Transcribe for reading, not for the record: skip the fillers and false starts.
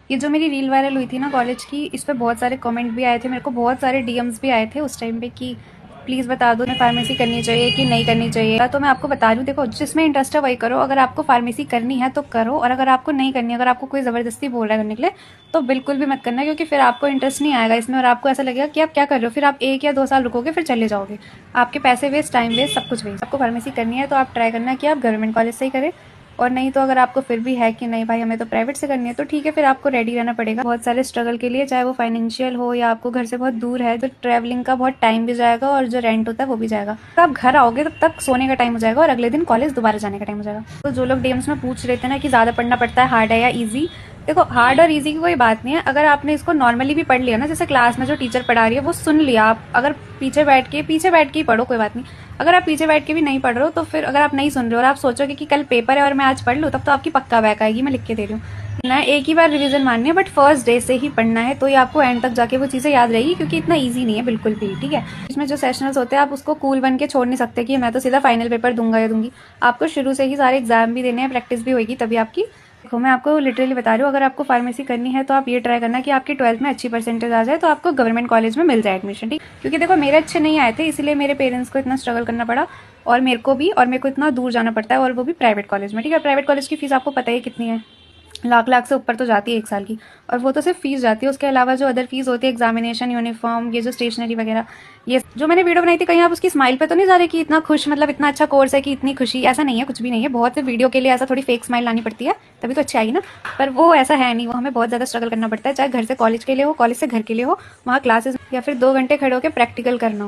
ये जो मेरी रील वायरल हुई थी ना कॉलेज की, इस पे बहुत सारे कमेंट भी आए थे, मेरे को बहुत सारे डीएम्स भी आए थे उस टाइम पे कि प्लीज़ बता दो मैं फार्मेसी करनी चाहिए कि नहीं करनी चाहिए। तो मैं आपको बता रही हूँ, देखो जिसमें इंटरेस्ट है वही करो। अगर आपको फार्मेसी करनी है तो करो, और अगर आपको नहीं करनी, अगर आपको कोई ज़बरदस्ती बोल रहा है करने के लिए, तो बिल्कुल भी मत करना, क्योंकि फिर आपको इंटरेस्ट नहीं आएगा इसमें और आपको ऐसा लगेगा कि आप क्या कर रहे हो। फिर आप 1 या 2 साल रुकोगे, फिर चले जाओगे, आपके पैसे वेस्ट, टाइम वेस्ट, सब कुछ वेस्ट। आपको फार्मेसी करनी है तो आप ट्राई करना कि आप गवर्नमेंट कॉलेज से ही करें, और नहीं तो अगर आपको फिर भी है कि नहीं भाई हमें तो प्राइवेट से करनी है, तो ठीक है, फिर आपको रेडी रहना पड़ेगा बहुत सारे स्ट्रगल के लिए, चाहे वो फाइनेंशियल हो या आपको घर से बहुत दूर है तो ट्रैवलिंग का बहुत टाइम भी जाएगा और जो रेंट होता है वो भी जाएगा। तो आप घर आओगे तब तक सोने का टाइम हो जाएगा और अगले दिन कॉलेज दोबारा जाने का टाइम हो जाएगा। तो जो लोग डीएम्स में पूछ रहे थे ना कि ज़्यादा पढ़ना पड़ता है, हार्ड है या ईजी, देखो हार्ड और इजी की कोई बात नहीं है। अगर आपने इसको नॉर्मली भी पढ़ लिया ना, जैसे क्लास में जो टीचर पढ़ा रही है वो सुन लिया, आप अगर पीछे बैठ के ही पढ़ो, कोई बात नहीं। अगर आप पीछे बैठ के भी नहीं पढ़ रहे हो तो फिर अगर आप नहीं सुन रहे हो और आप सोचोगे कि कल पेपर है और मैं आज पढ़ लूँ, तब तो आपकी पक्का बैक आएगी, मैं लिख के दे रही हूँ ना। एक ही बार रिवीजन माननी है, बट फर्स्ट डे से ही पढ़ना है, तो ये आपको एंड तक जाके वो चीज़ें याद रहेगी, क्योंकि इतना ईजी नहीं है बिल्कुल भी, ठीक है। इसमें जो सेशनल्स होते हैं आप उसको कूल बन के छोड़ नहीं सकते कि मैं तो सीधा फाइनल पेपर दूंगा या दूंगी। आपको शुरू से ही सारे एग्जाम भी देने हैं, प्रैक्टिस भी होगी, तभी आपकी। देखो मैं आपको लिटरली बता रही हूँ, अगर आपको फार्मेसी करनी है तो आप ये ट्राई करना कि आपकी 12th में अच्छी परसेंटेज आ जाए तो आपको गवर्नमेंट कॉलेज में मिल जाए एडमिशन, ठीक। क्योंकि देखो मेरे अच्छे नहीं आए थे, इसलिए मेरे पेरेंट्स को इतना स्ट्रगल करना पड़ा, और मेरे को भी, और मेरे को इतना दूर जाना पड़ता है, और वो भी प्राइवेट कॉलेज में, ठीक है। प्राइवेट कॉलेज की फीस आपको पता ही कितनी है, लाख लाख से ऊपर तो जाती है 1 साल की, और वो तो सिर्फ फीस जाती है। उसके अलावा जो अदर फीस होती है, एग्जामिनेशन, यूनिफॉर्म, ये जो स्टेशनरी वगैरह, ये जो मैंने वीडियो बनाई थी, कहीं आप उसकी स्माइल पे तो नहीं जा रहे कि इतना खुश, मतलब इतना अच्छा कोर्स है कि इतनी खुशी, ऐसा नहीं है, कुछ भी नहीं है। बहुत से वीडियो के लिए ऐसा थोड़ी फेक स्माइल लानी पड़ती है, तभी तो अच्छी आएगी ना। पर वो ऐसा है नहीं, वो हमें बहुत ज़्यादा स्ट्रगल करना पड़ता है, चाहे घर से कॉलेज के लिए हो, कॉलेज से घर के लिए हो, वहाँ क्लासेस या फिर 2 घंटे खड़े होकर प्रैक्टिकल करना हो।